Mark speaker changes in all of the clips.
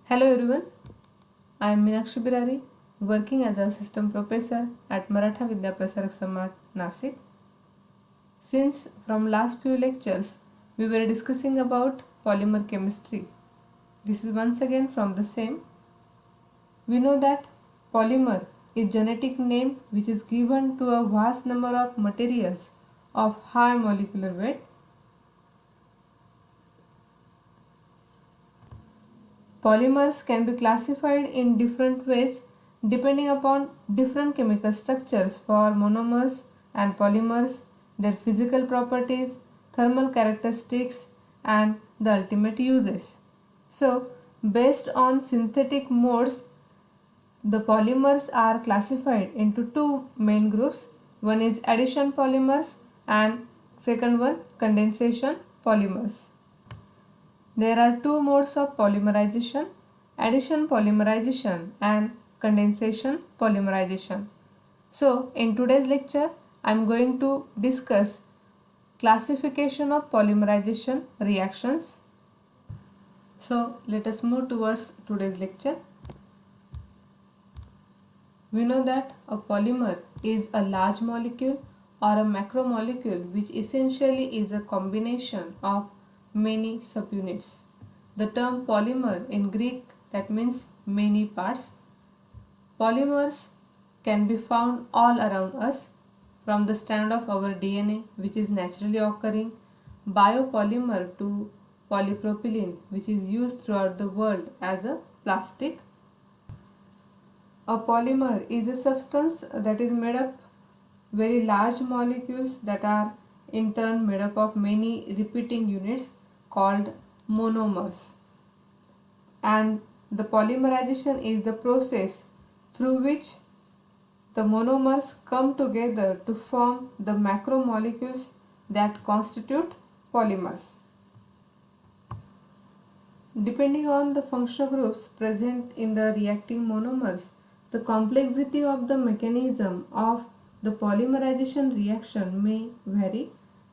Speaker 1: Hello everyone, I am Meenakshi Birari, working as a assistant professor at Maratha Vidya Prasarak Samaj, Nasik. Since from last few lectures we were discussing about polymer chemistry, this is once again from the same. We know that polymer is genetic name which is given to a vast number of materials of high molecular weight. Polymers can be classified in different ways depending upon different chemical structures for monomers and polymers, their physical properties, thermal characteristics, and the ultimate uses. So, based on synthetic modes, the polymers are classified into two main groups. One is addition polymers and second one condensation polymers. There are two modes of polymerization, addition polymerization and condensation polymerization. So, in today's lecture, I am going to discuss classification of polymerization reactions. So, let us move towards today's lecture. We know that a polymer is a large molecule or a macromolecule which essentially is a combination of many subunits. The term polymer in Greek that means many parts. Polymers can be found all around us from the strand of our DNA which is naturally occurring, biopolymer to polypropylene which is used throughout the world as a plastic. A polymer is a substance that is made up very large molecules that are in turn made up of many repeating units called monomers. And the polymerization is the process through which the monomers come together to form the macromolecules that constitute polymers. Depending on the functional groups present in the reacting monomers, the complexity of the mechanism of the polymerization reaction may vary.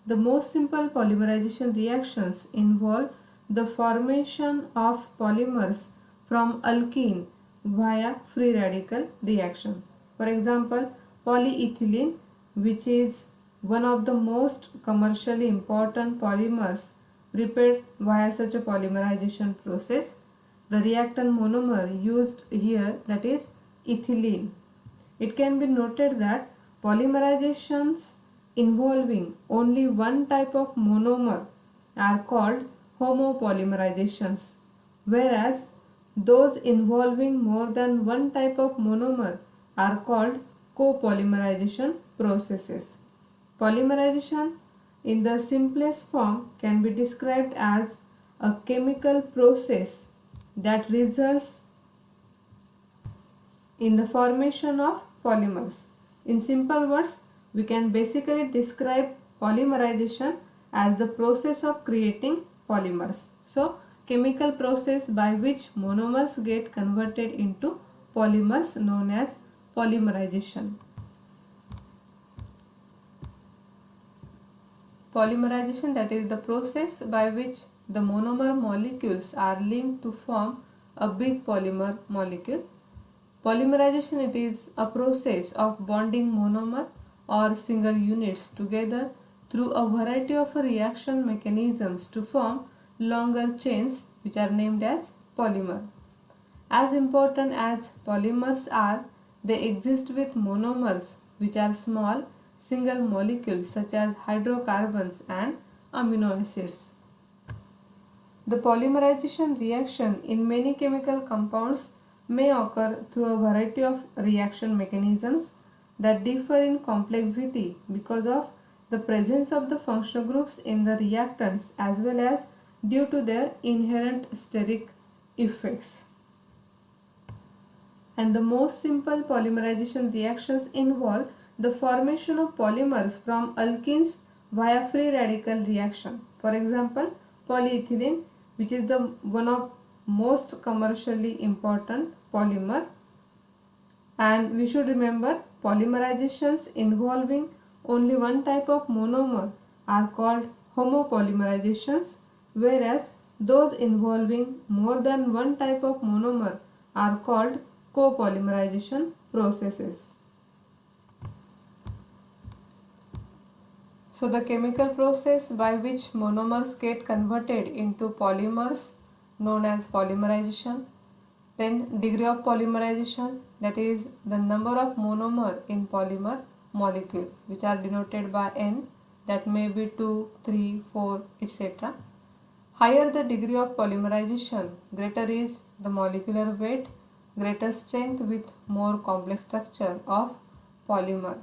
Speaker 1: The most simple polymerization reactions involve the formation of polymers from alkene via free radical reaction. For example, polyethylene, which is one of the most commercially important polymers prepared via such a polymerization process. The reactant monomer used here, that is ethylene. It can be noted that polymerizations involving only one type of monomer are called homopolymerizations, whereas those involving more than one type of monomer are called copolymerization processes. Polymerization in the simplest form can be described as a chemical process that results in the formation of polymers. In simple words, we can basically describe polymerization as the process of creating polymers. So, chemical process by which monomers get converted into polymers known as polymerization. Polymerization, that is the process by which the monomer molecules are linked to form a big polymer molecule. Polymerization, it is a process of bonding monomer or single units together through a variety of reaction mechanisms to form longer chains which are named as polymer. As important as polymers are, they exist with monomers which are small single molecules such as hydrocarbons and amino acids. The polymerization reaction in many chemical compounds may occur through a variety of reaction mechanisms that differ in complexity because of the presence of the functional groups in the reactants as well as due to their inherent steric effects. And the most simple polymerization reactions involve the formation of polymers from alkenes via free radical reaction. For example, polyethylene, which is the one of most commercially important polymer, and we should remember polymerizations involving only one type of monomer are called homopolymerizations, whereas those involving more than one type of monomer are called copolymerization processes. So the chemical process by which monomers get converted into polymers known as polymerization. Then degree of polymerization, that is the number of monomer in polymer molecule, which are denoted by N, that may be 2, 3, 4, etc. Higher the degree of polymerization, greater is the molecular weight, greater strength with more complex structure of polymer.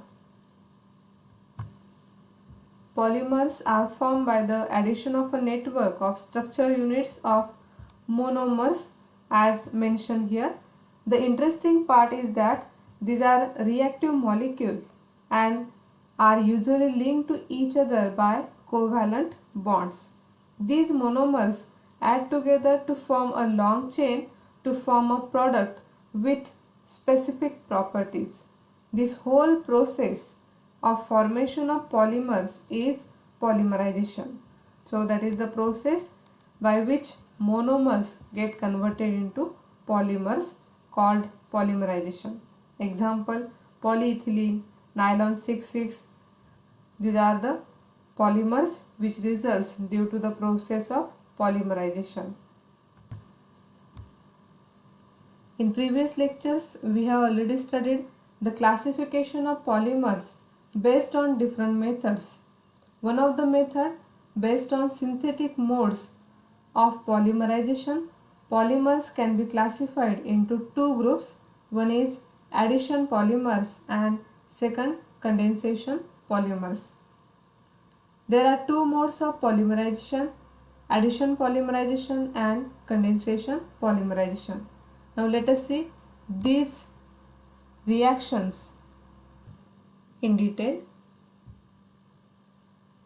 Speaker 1: Polymers are formed by the addition of a network of structural units of monomers as mentioned here. The interesting part is that these are reactive molecules and are usually linked to each other by covalent bonds. These monomers add together to form a long chain to form a product with specific properties. This whole process of formation of polymers is polymerization. So that is the process by which monomers get converted into polymers called polymerization. Example, polyethylene, nylon 6,6. These are the polymers which results due to the process of polymerization. In previous lectures, we have already studied the classification of polymers based on different methods. One of the method based on synthetic modes of polymerization, polymers can be classified into two groups. One is addition polymers and second condensation polymers. There are two modes of polymerization, addition polymerization and condensation polymerization. Now let us see these reactions in detail.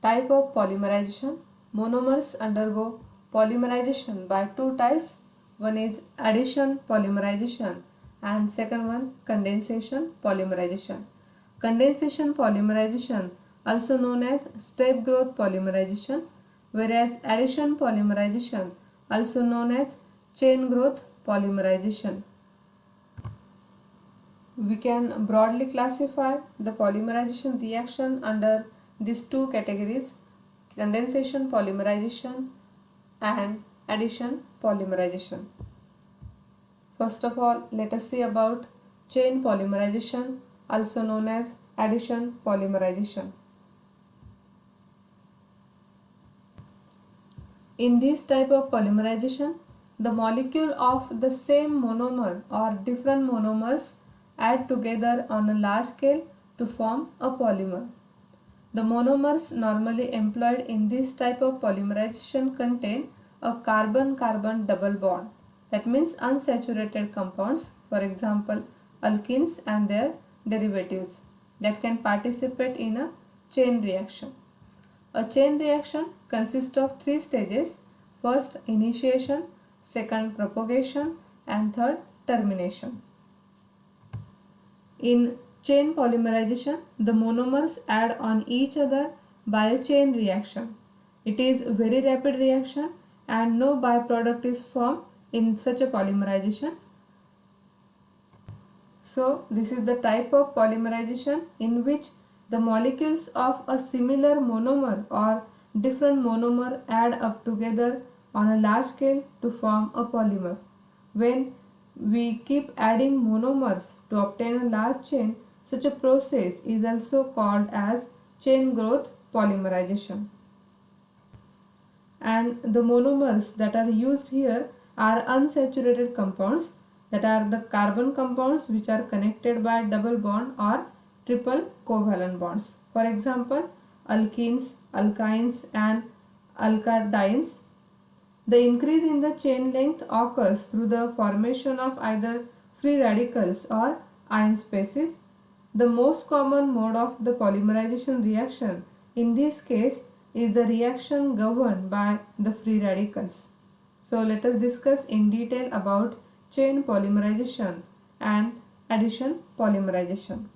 Speaker 1: Type of polymerization. Monomers undergo polymerization by two types. One is addition polymerization and second one condensation polymerization. Condensation polymerization, also known as step growth polymerization, whereas addition polymerization, also known as chain growth polymerization. We can broadly classify the polymerization reaction under these two categories: condensation polymerization and addition polymerization. First of all, let us see about chain polymerization, also known as addition polymerization. In this type of polymerization, the molecule of the same monomer or different monomers add together on a large scale to form a polymer. The monomers normally employed in this type of polymerization contain a carbon-carbon double bond. That means unsaturated compounds, for example alkenes and their derivatives, that can participate in a chain reaction. A chain reaction consists of three stages: first initiation, second propagation and third termination. In chain polymerization, the monomers add on each other by a chain reaction. It is a very rapid reaction and no byproduct is formed in such a polymerization. So this is the type of polymerization in which the molecules of a similar monomer or different monomer add up together on a large scale to form a polymer. When we keep adding monomers to obtain a large chain, such a process is also called as chain growth polymerization. And the monomers that are used here are unsaturated compounds, that are the carbon compounds which are connected by double bond or triple covalent bonds. For example, alkenes, alkynes and alkadines. The increase in the chain length occurs through the formation of either free radicals or ion spaces. The most common mode of the polymerization reaction in this case is the reaction governed by the free radicals. So let us discuss in detail about chain polymerization and addition polymerization.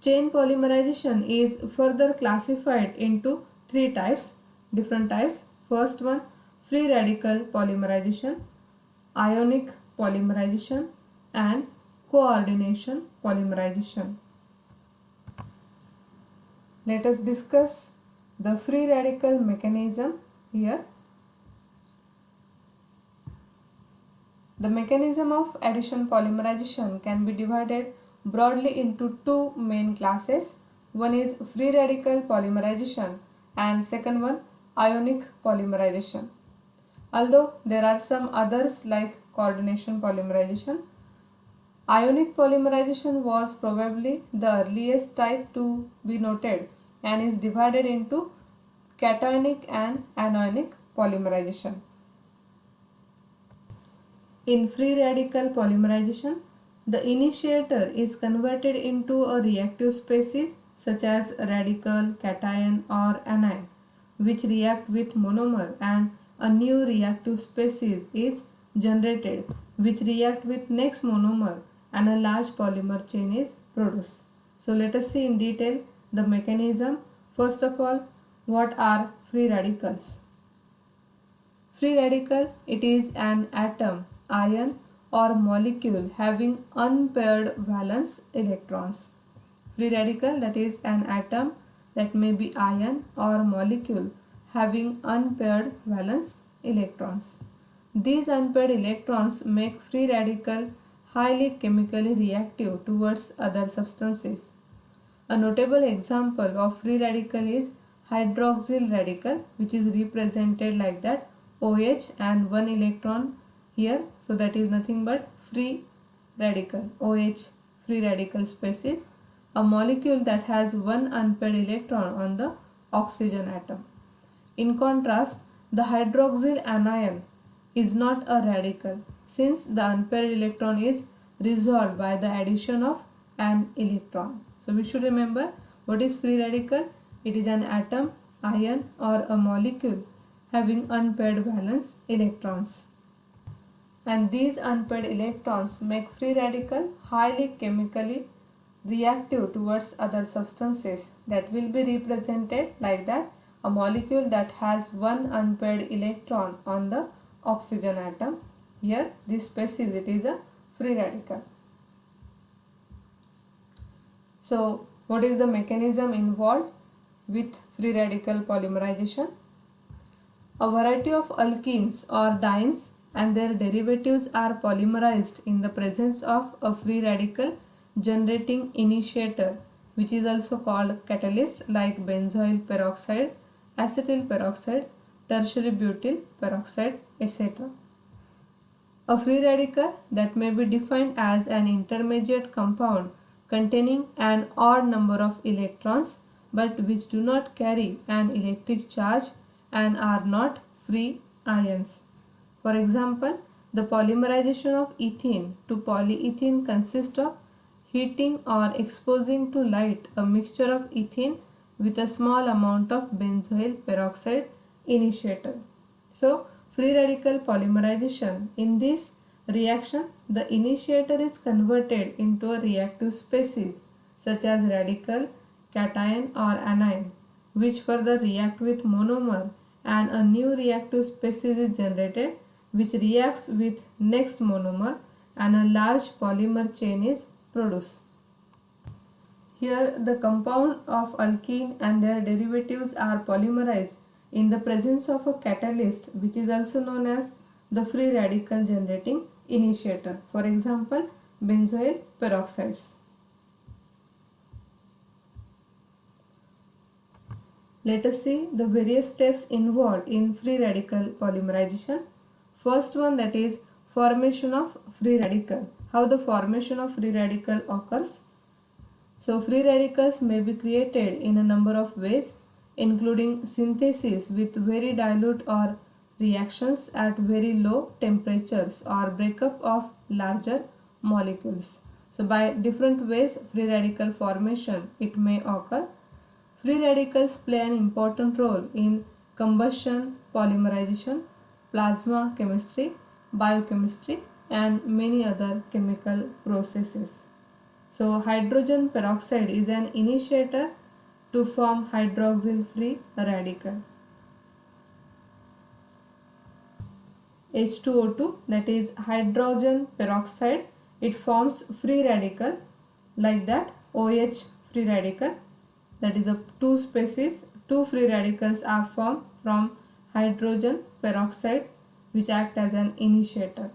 Speaker 1: Chain polymerization is further classified into three types. different types. First one, free radical polymerization, ionic polymerization, and coordination polymerization. Let us discuss the free radical mechanism here. The mechanism of addition polymerization can be divided broadly into two main classes. One is free radical polymerization and second one ionic polymerization. Although there are some others like coordination polymerization, ionic polymerization was probably the earliest type to be noted and is divided into cationic and anionic polymerization. In free radical polymerization, the initiator is converted into a reactive species such as radical, cation or anion, which react with monomer, and a new reactive species is generated which react with next monomer and a large polymer chain is produced. So let us see in detail the mechanism. First of all, what are free radicals? Free radical, it is an atom, ion or molecule having unpaired valence electrons. Free radical, that is an atom, that may be ion or molecule having unpaired valence electrons. These unpaired electrons make free radical highly chemically reactive towards other substances. A notable example of free radical is hydroxyl radical, which is represented like that, OH and one electron here, so that is nothing but free radical, OH free radical species, a molecule that has one unpaired electron on the oxygen atom. In contrast, the hydroxyl anion is not a radical since the unpaired electron is resolved by the addition of an electron. So we should remember what is free radical. It is an atom, ion or a molecule having unpaired valence electrons. And these unpaired electrons make free radical highly chemically reactive towards other substances, that will be represented like that, a molecule that has one unpaired electron on the oxygen atom. Here this species, it is a free radical. So what is the mechanism involved with free radical polymerization? A variety of alkenes or dienes and their derivatives are polymerized in the presence of a free radical generating initiator, which is also called catalyst, like benzoyl peroxide, acetyl peroxide, tertiary butyl peroxide, etc. A free radical that may be defined as an intermediate compound containing an odd number of electrons but which do not carry an electric charge and are not free ions. For example, the polymerization of ethene to polyethylene consists of heating or exposing to light a mixture of ethene with a small amount of benzoyl peroxide initiator. So, free radical polymerization, in this reaction, the initiator is converted into a reactive species such as radical, cation or anion, which further react with monomer, and a new reactive species is generated which reacts with next monomer and a large polymer chain is produced. Here the compound of alkene and their derivatives are polymerized in the presence of a catalyst, which is also known as the free radical generating initiator. For example, benzoyl peroxides. Let us see the various steps involved in free radical polymerization. First one, that is formation of free radical. How the formation of free radical occurs? So free radicals may be created in a number of ways, including synthesis with very dilute or reactions at very low temperatures or breakup of larger molecules. So by different ways free radical formation it may occur. Free radicals play an important role in combustion, polymerization, plasma chemistry, biochemistry and many other chemical processes. So hydrogen peroxide is an initiator to form hydroxyl free radical. H2O2, that is hydrogen peroxide. It forms free radical like that, OH free radical. That is a two species, two free radicals are formed from hydrogen peroxide which act as an initiator.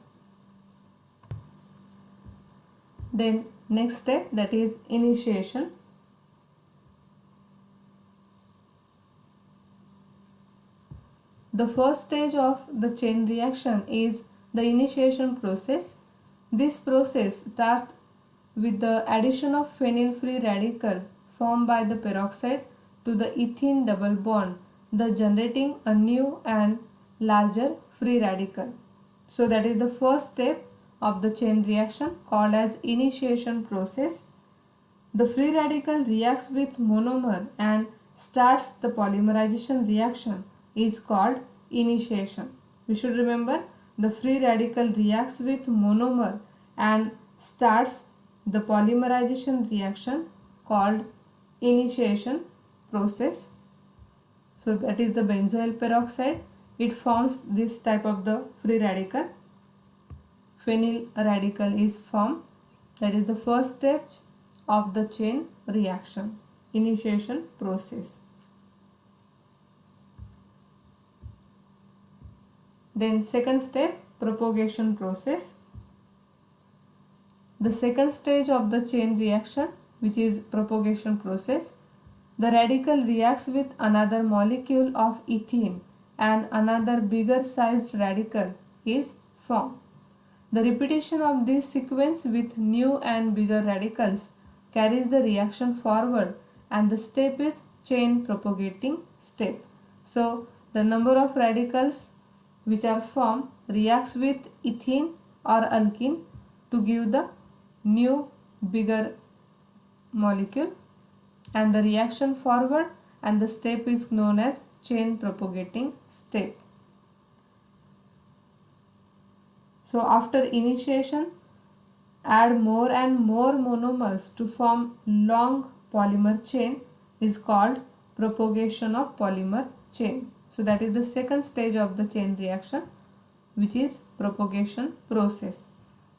Speaker 1: Then next step, that is initiation. The first stage of the chain reaction is the initiation process. This process starts with the addition of phenyl free radical formed by the peroxide to the ethene double bond, thus generating a new and larger free radical. So that is the first step of the chain reaction called as initiation process. The free radical reacts with monomer and starts the polymerization reaction is called initiation. We should remember the free radical reacts with monomer and starts the polymerization reaction called initiation process. So that is the benzoyl peroxide. It forms this type of the free radical. Phenyl radical is formed. That is the first step of the chain reaction, initiation process. Then second step, propagation process. The second stage of the chain reaction, which is propagation process, the radical reacts with another molecule of ethene and another bigger sized radical is formed. The repetition of this sequence with new and bigger radicals carries the reaction forward, and the step is chain propagating step. So the number of radicals which are formed reacts with ethene or alkene to give the new bigger molecule, and the reaction forward, and the step is known as chain propagating step. So after initiation, add more and more monomers to form long polymer chain is called propagation of polymer chain. So that is the second stage of the chain reaction, which is propagation process.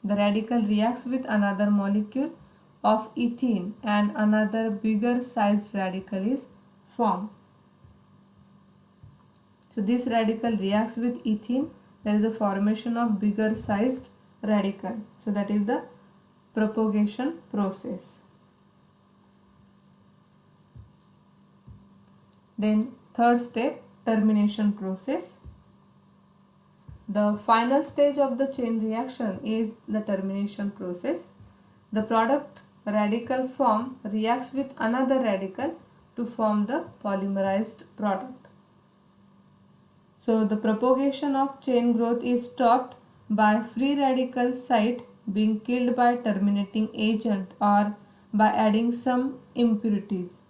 Speaker 1: The radical reacts with another molecule of ethene and another bigger sized radical is formed. So this radical reacts with ethene, there is a formation of bigger sized radical. So that is the propagation process. Then third step, termination process. The final stage of the chain reaction is the termination process. The product radical form reacts with another radical to form the polymerized product. So the propagation of chain growth is stopped by free radical site being killed by terminating agent or by adding some impurities.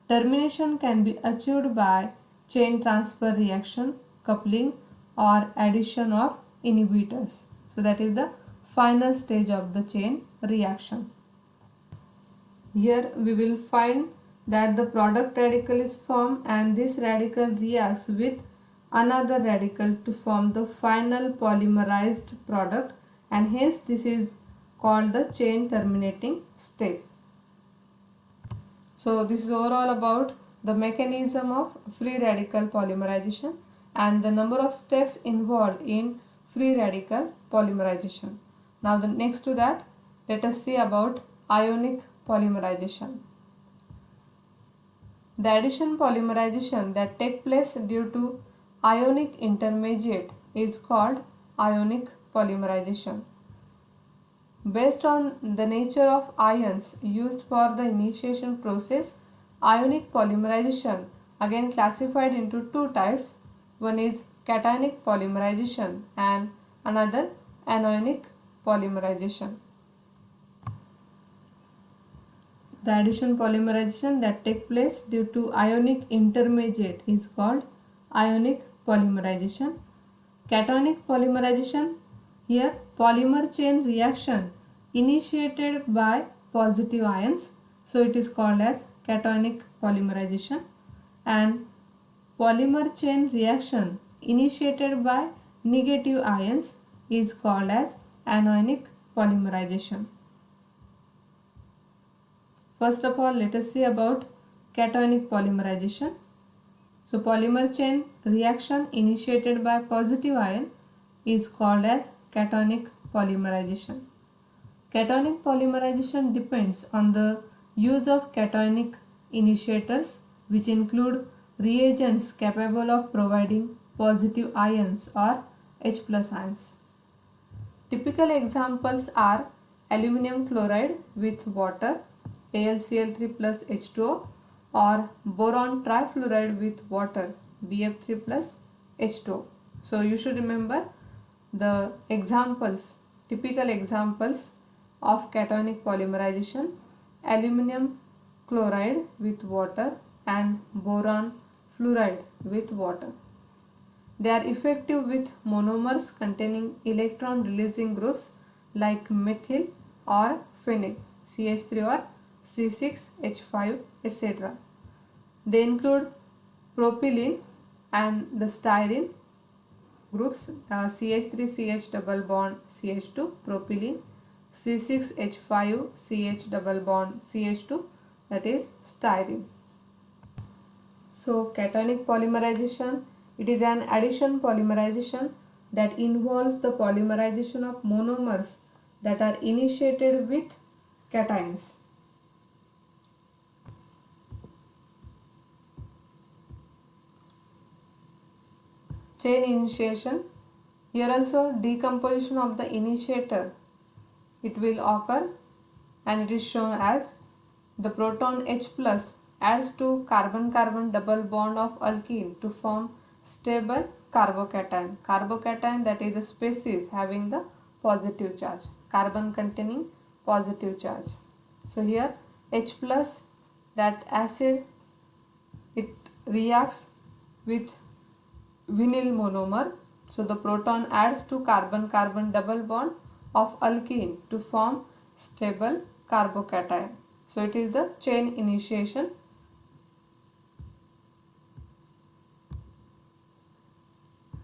Speaker 1: Termination can be achieved by chain transfer reaction, coupling, or addition of inhibitors. So that is the final stage of the chain reaction. Here we will find that the product radical is formed and this radical reacts with another radical to form the final polymerized product, and hence this is called the chain terminating step. So this is overall about the mechanism of free radical polymerization and the number of steps involved in free radical polymerization. Now the next to that, let us see about ionic polymerization. The addition polymerization that take place due to ionic intermediate is called ionic polymerization. Based on the nature of ions used for the initiation process, ionic polymerization again classified into two types. One is cationic polymerization and another anionic polymerization. The addition polymerization that take place due to ionic intermediate is called ionic polymerization. Cationic polymerization, here polymer chain reaction initiated by positive ions, so it is called as cationic polymerization, and polymer chain reaction initiated by negative ions is called as anionic polymerization. First of all, let us see about cationic polymerization. So polymer chain reaction initiated by positive ion is called as cationic polymerization. Cationic polymerization depends on the use of cationic initiators, which include reagents capable of providing positive ions or H plus ions. Typical examples are aluminum chloride with water, AlCl3 plus H2O, or boron trifluoride with water, BF3 plus H2O. So you should remember the examples, typical examples of cationic polymerization: aluminum chloride with water and boron fluoride with water. They are effective with monomers containing electron releasing groups like methyl or phenyl, CH3 or C6H5, etc. They include propylene and the styrene groups, CH3CH double bond CH2 propylene, C6H5 CH double bond CH2, that is styrene. So cationic polymerization, it is an addition polymerization that involves the polymerization of monomers that are initiated with cations. Chain initiation. Here also decomposition of the initiator, it will occur, and it is shown as the proton H plus adds to carbon-carbon double bond of alkene to form stable carbocation. Carbocation, that is a species having the positive charge, carbon containing positive charge. So here H plus, that acid, it reacts with vinyl monomer. So the proton adds to carbon-carbon double bond of alkene to form stable carbocation. So it is the chain initiation.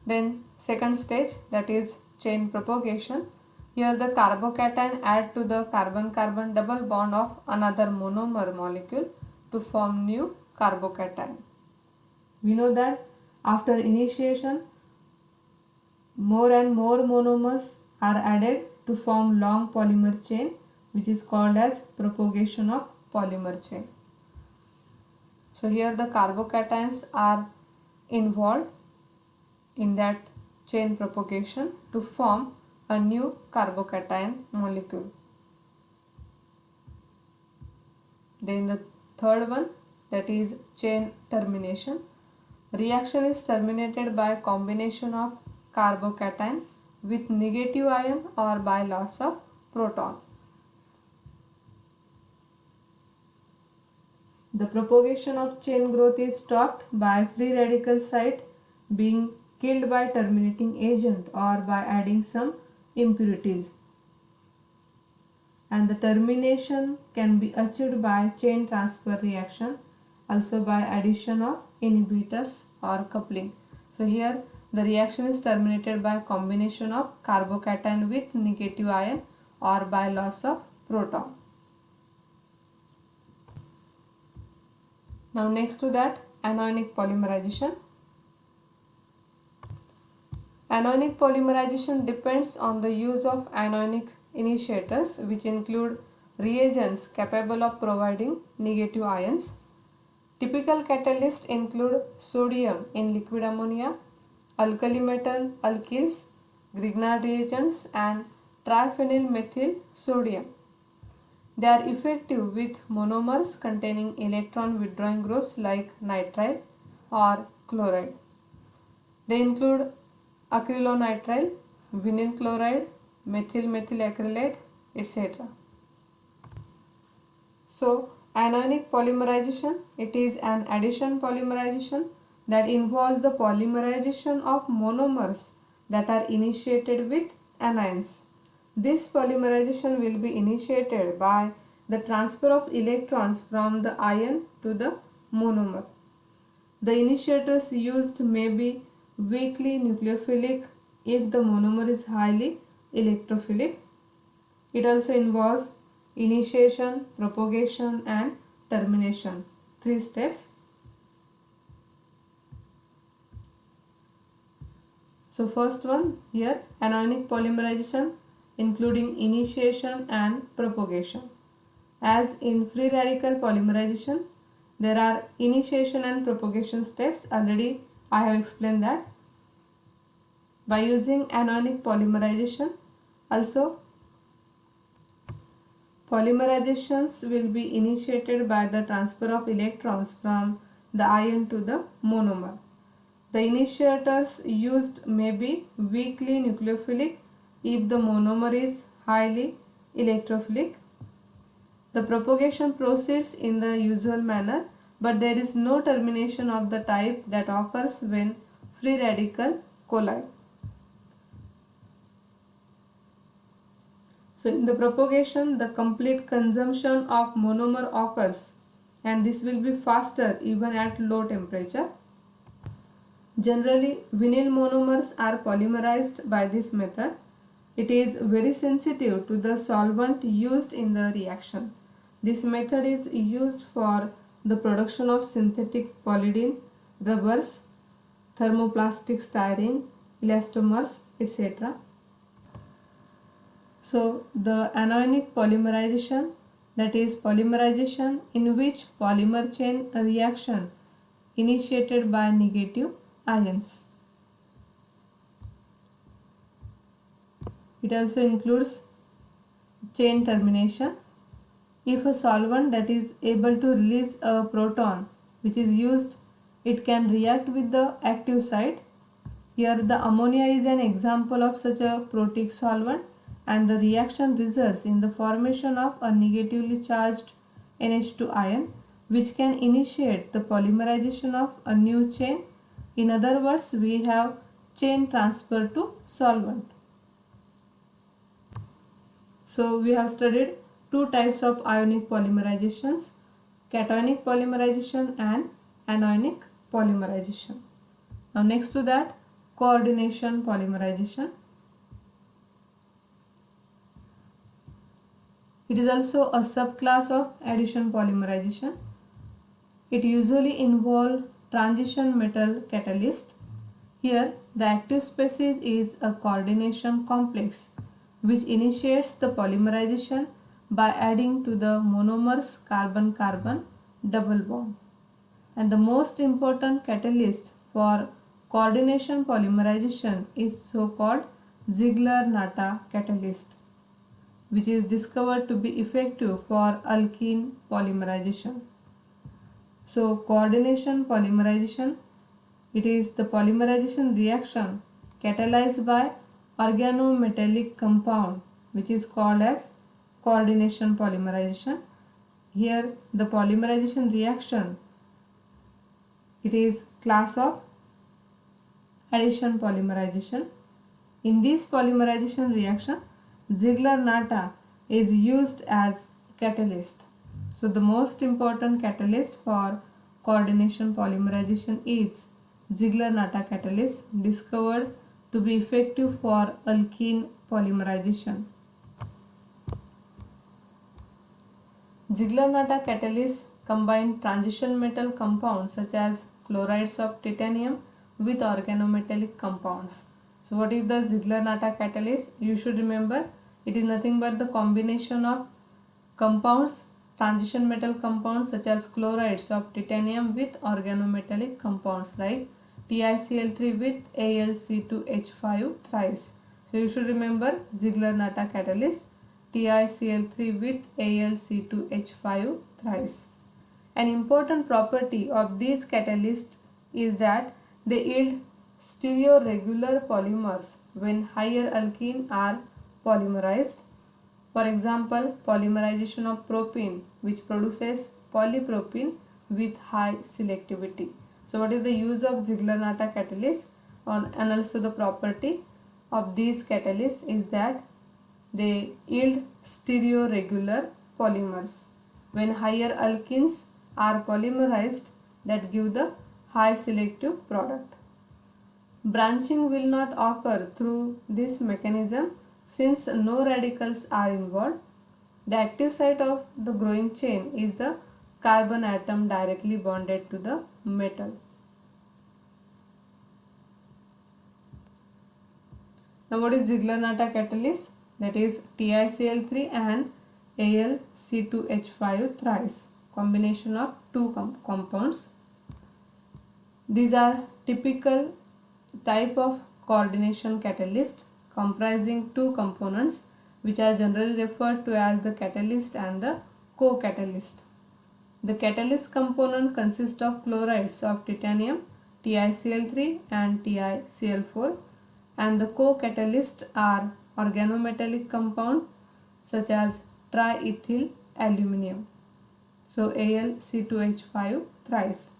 Speaker 1: Then second stage, that is chain propagation. Here the carbocation add to the carbon-carbon double bond of another monomer molecule to form new carbocation. We know that after initiation, more and more monomers are added to form long polymer chain, which is called as propagation of polymer chain. So here the carbocations are involved in that chain propagation to form a new carbocation molecule. Then the third one, that is chain termination. Reaction is terminated by combination of carbocation with negative ion or by loss of proton. The propagation of chain growth is stopped by free radical site being killed by terminating agent or by adding some impurities. And the termination can be achieved by chain transfer reaction, also by addition of inhibitors or coupling. So here the reaction is terminated by combination of carbocation with negative ion or by loss of proton. Now next to that, anionic polymerization. Anionic polymerization depends on the use of anionic initiators, which include reagents capable of providing negative ions. Typical catalysts include sodium in liquid ammonia, alkali metal alkyls, Grignard reagents, and triphenyl methyl sodium. They are effective with monomers containing electron withdrawing groups like nitrile or chloride. They include acrylonitrile, vinyl chloride, methyl acrylate, etc. So anionic polymerization, it is an addition polymerization that involves the polymerization of monomers that are initiated with anions. This polymerization will be initiated by the transfer of electrons from the ion to the monomer. The initiators used may be weakly nucleophilic if the monomer is highly electrophilic. It also involves initiation, propagation and termination. 3 steps. So first one here, anionic polymerization including initiation and propagation. As in free radical polymerization, there are initiation and propagation steps. Already I have explained that. By using anionic polymerization, also polymerizations will be initiated by the transfer of electrons from the ion to the monomer. The initiators used may be weakly nucleophilic if the monomer is highly electrophilic. The propagation proceeds in the usual manner, but there is no termination of the type that occurs when free radical collide. So in the propagation, the complete consumption of monomer occurs, and this will be faster even at low temperature. Generally, vinyl monomers are polymerized by this method. It is very sensitive to the solvent used in the reaction. This method is used for the production of synthetic polyidine, rubbers, thermoplastic styrene, elastomers, etc. So the anionic polymerization, that is polymerization in which polymer chain reaction initiated by negative ions. It also includes chain termination. If a solvent that is able to release a proton which is used, it can react with the active site. Here the ammonia is an example of such a protic solvent, and the reaction results in the formation of a negatively charged NH2 ion which can initiate the polymerization of a new chain. In other words, we have chain transfer to solvent. So we have studied two types of ionic polymerizations, cationic polymerization and anionic polymerization. Now next to that, coordination polymerization. It is also a subclass of addition polymerization. It usually involves transition metal catalyst. Here the active species is a coordination complex which initiates the polymerization by adding to the monomer's carbon-carbon double bond. And the most important catalyst for coordination polymerization is so-called Ziegler-Natta catalyst, which is discovered to be effective for alkene polymerization. So coordination polymerization, it is the polymerization reaction catalyzed by organometallic compound which is called as coordination polymerization. Here the polymerization reaction, it is class of addition polymerization. In this polymerization reaction, Ziegler-Natta is used as catalyst. So the most important catalyst for coordination polymerization is Ziegler-Natta catalyst, discovered to be effective for alkene polymerization. Ziegler-Natta catalysts combine transition metal compounds such as chlorides of titanium with organometallic compounds. So what is the Ziegler-Natta catalyst? You should remember, it is nothing but the combination of compounds, transition metal compounds such as chlorides of titanium with organometallic compounds like TiCl3 with Al(C2H5) thrice. So you should remember Ziegler-Natta catalyst, TiCl3 with Al(C2H5) thrice. An important property of these catalysts is that they yield stereoregular polymers when higher alkenes are polymerized. For example, polymerization of propene, which produces polypropene with high selectivity. So what is the use of Ziegler-Natta catalyst, and also the property of these catalysts is that they yield stereoregular polymers. When higher alkenes are polymerized, that give the high selective product. Branching will not occur through this mechanism since no radicals are involved. The active site of the growing chain is the carbon atom directly bonded to the metal. Now what is Ziegler-Natta catalyst? That is TiCl3 and Al(C2H5) thrice, combination of two compounds. These are typical type of coordination catalyst comprising two components which are generally referred to as the catalyst and the co-catalyst. The catalyst component consists of chlorides of titanium TiCl3 and TiCl4, and the co-catalysts are organometallic compounds such as triethyl aluminium. So Al(C2H5) thrice.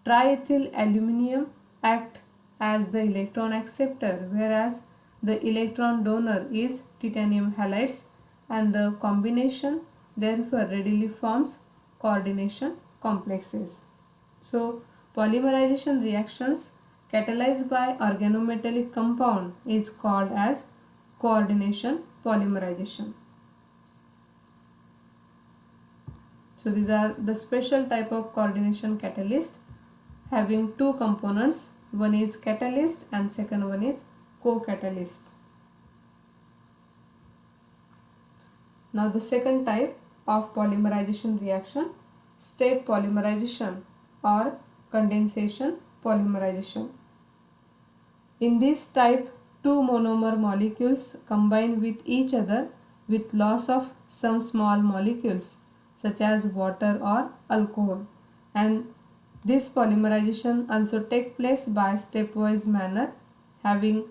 Speaker 1: Triethyl aluminium act as the electron acceptor, whereas the electron donor is titanium halides, and the combination therefore readily forms coordination complexes. So polymerization reactions catalyzed by organometallic compound is called as coordination polymerization. So these are the special type of coordination catalyst having two components. One is catalyst and second one is co-catalyst. Now the second type of polymerization reaction, step polymerization or condensation polymerization. In this type, two monomer molecules combine with each other with loss of some small molecules such as water or alcohol, and this polymerization also takes place by stepwise manner having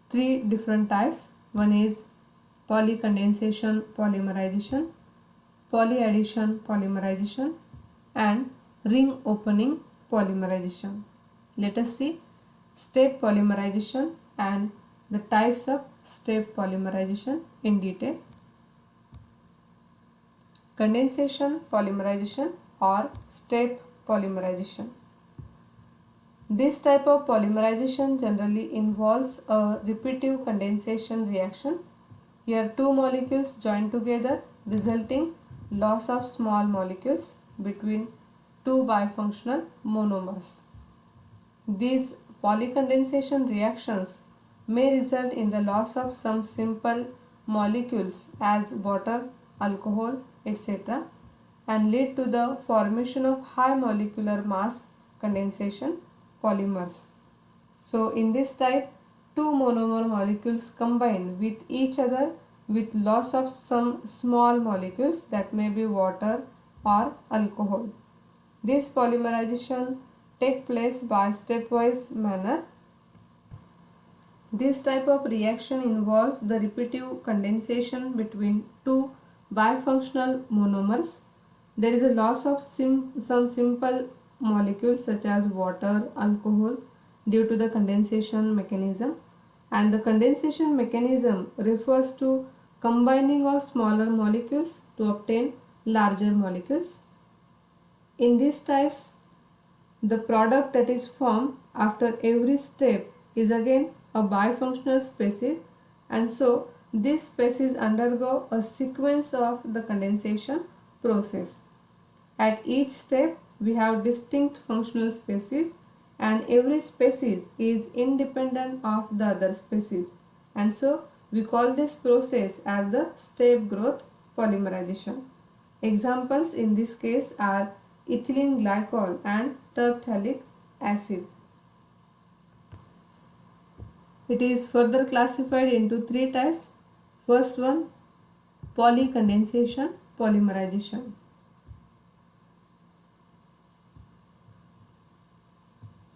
Speaker 1: three different types. One is polycondensation polymerization, polyaddition polymerization, and ring opening polymerization. Let us see step polymerization and the types of step polymerization in detail. Condensation polymerization or step polymerization. This type of polymerization generally involves a repetitive condensation reaction. Here two molecules join together resulting loss of small molecules between two bifunctional monomers. These polycondensation reactions may result in the loss of some simple molecules as water, alcohol, etc., and lead to the formation of high molecular mass condensation polymers. So in this type, two monomer molecules combine with each other with loss of some small molecules that may be water or alcohol. This polymerization takes place by stepwise manner. This type of reaction involves the repetitive condensation between two bifunctional monomers. There is a loss of some simple molecules such as water, alcohol due to the condensation mechanism, and the condensation mechanism refers to combining of smaller molecules to obtain larger molecules. In these types, the product that is formed after every step is again a bifunctional species, and so these species undergo a sequence of the condensation process. At each step we have distinct functional species, and every species is independent of the other species, and so we call this process as the step growth polymerization. Examples in this case are ethylene glycol and terephthalic acid. It is further classified into three types. First one, polycondensation polymerization.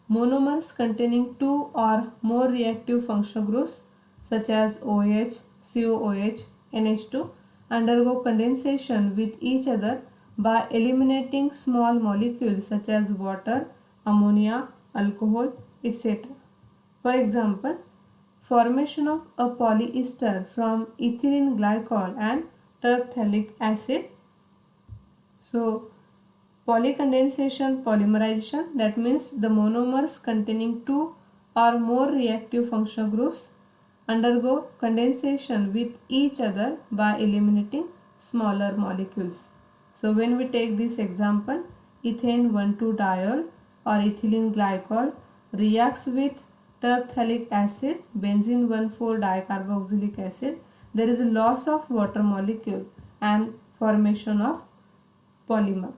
Speaker 1: Monomers containing two or more reactive functional groups such as OH, COOH, NH2 undergo condensation with each other by eliminating small molecules such as water, ammonia, alcohol, etc. For example, formation of a polyester from ethylene glycol and terephthalic acid. So polycondensation polymerization, that means the monomers containing two or more reactive functional groups undergo condensation with each other by eliminating smaller molecules. So when we take this example, ethane 1,2-diol or ethylene glycol reacts with terphthalic acid, benzene 1,4-dicarboxylic acid. There is a loss of water molecule and formation of polymer.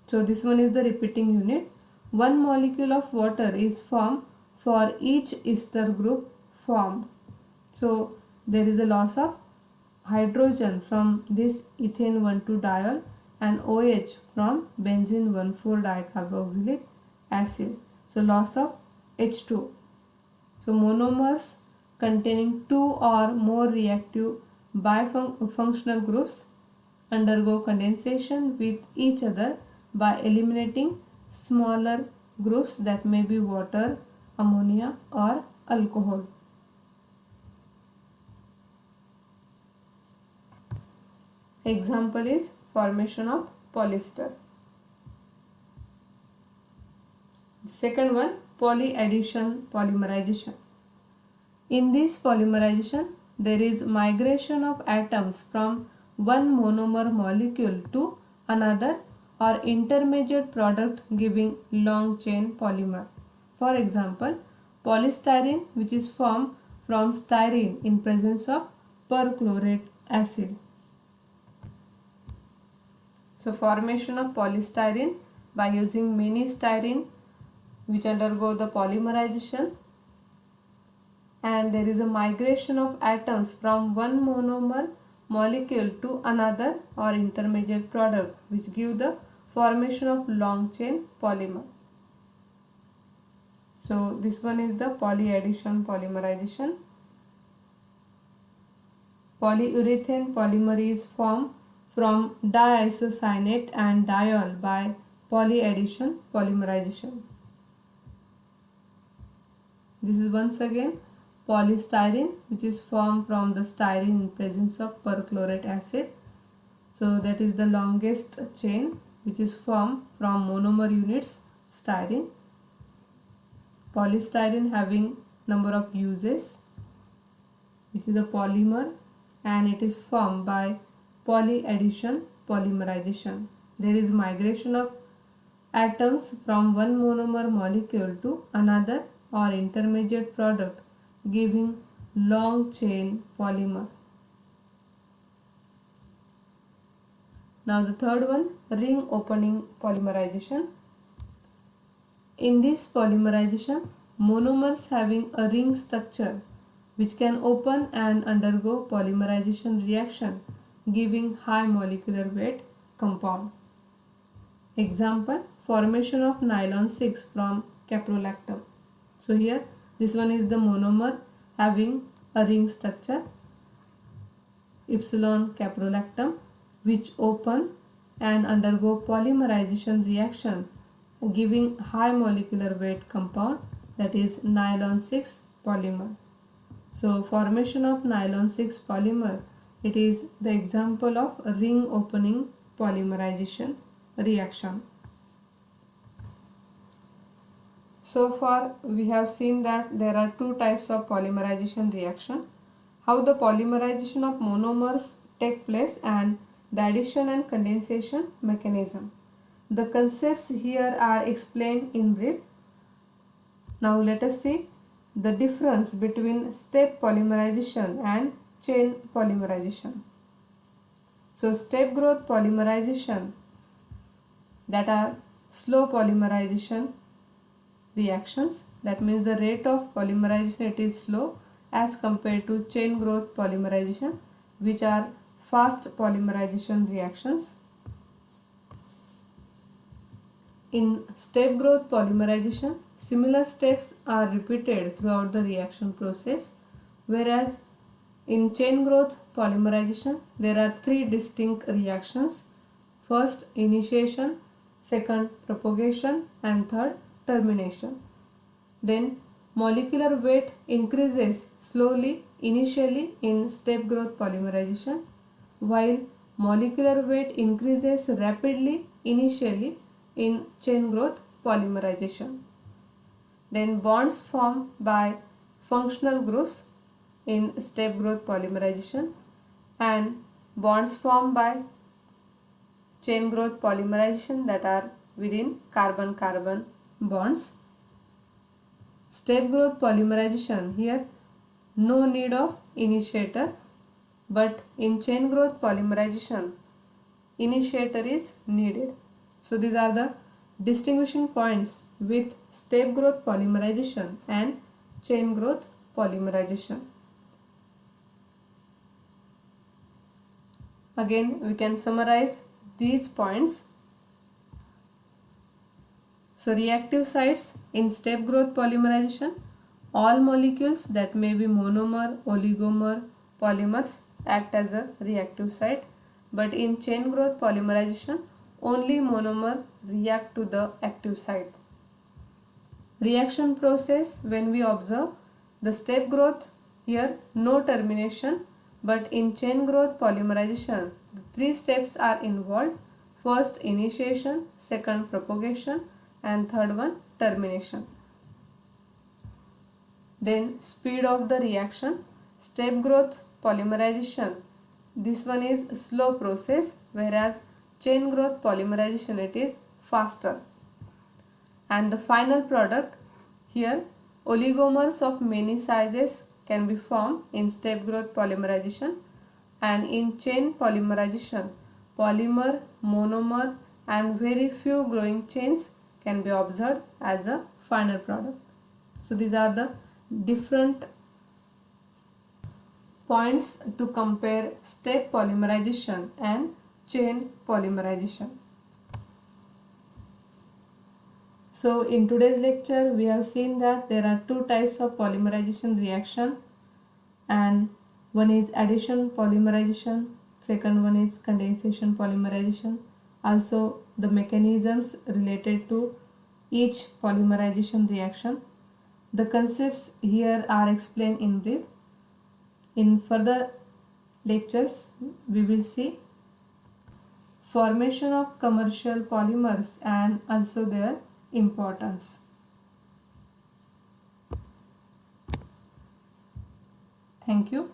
Speaker 1: So this one is the repeating unit. One molecule of water is formed for each ester group formed. So there is a loss of hydrogen from this ethane 1,2-diol and OH from benzene 1,4-dicarboxylic acid. So loss of H2. So monomers containing two or more reactive bifunctional groups undergo condensation with each other by eliminating smaller groups that may be water, ammonia or alcohol. Example is formation of polyester. The second one, polyaddition polymerization. In this polymerization, there is migration of atoms from one monomer molecule to another or intermediate product giving long chain polymer. For example, polystyrene, which is formed from styrene in presence of perchlorate acid. So formation of polystyrene by using many styrene which undergo the polymerization, and there is a migration of atoms from one monomer molecule to another or intermediate product which give the formation of long chain polymer. So this one is the polyaddition polymerization. Polyurethane polymer is formed from diisocyanate and diol by polyaddition polymerization. This is once again polystyrene, which is formed from the styrene in presence of perchlorate acid. So that is the longest chain which is formed from monomer units styrene. Polystyrene having number of uses, which is a polymer, and it is formed by polyaddition polymerization. There is migration of atoms from one monomer molecule to another or intermediate product giving long chain polymer. Now the third one, ring opening polymerization. In this polymerization, monomers having a ring structure which can open and undergo polymerization reaction giving high molecular weight compound. Example, formation of nylon 6 from caprolactam. So here this one is the monomer having a ring structure epsilon caprolactam which open and undergo polymerization reaction giving high molecular weight compound, that is nylon 6 polymer. So formation of nylon 6 polymer, it is the example of ring opening polymerization reaction. So far we have seen that there are two types of polymerization reaction, how the polymerization of monomers take place and the addition and condensation mechanism. The concepts here are explained in brief. Now let us see the difference between step polymerization and chain polymerization. So step growth polymerization, that are slow polymerization reactions, that means the rate of polymerization it is slow as compared to chain growth polymerization, which are fast polymerization reactions. In step growth polymerization, similar steps are repeated throughout the reaction process, whereas in chain growth polymerization there are three distinct reactions. First, initiation, second, propagation, and third, termination. Then molecular weight increases slowly initially in step growth polymerization, while molecular weight increases rapidly initially in chain growth polymerization. Then bonds formed by functional groups in step growth polymerization and bonds formed by chain growth polymerization that are within carbon-carbon bonds. Step growth polymerization, here no need of initiator, but in chain growth polymerization initiator is needed. So these are the distinguishing points with step growth polymerization and chain growth polymerization. Again, we can summarize these points. So reactive sites in step growth polymerization, all molecules that may be monomer, oligomer, polymers act as a reactive site, but in chain growth polymerization only monomer react to the active site. Reaction process, when we observe the step growth, here no termination, but in chain growth polymerization the three steps are involved. First initiation, second propagation, and third one termination. Then speed of the reaction, step growth polymerization, this one is slow process, whereas chain growth polymerization it is faster. And the final product, here oligomers of many sizes can be formed in step growth polymerization, and in chain polymerization polymer, monomer and very few growing chains can be observed as a final product. So these are the different points to compare step polymerization and chain polymerization. So in today's lecture we have seen that there are two types of polymerization reaction, and one is addition polymerization, second one is condensation polymerization. Also the mechanisms related to each polymerization reaction. The concepts here are explained in brief. In further lectures we will see formation of commercial polymers and also their importance. Thank you.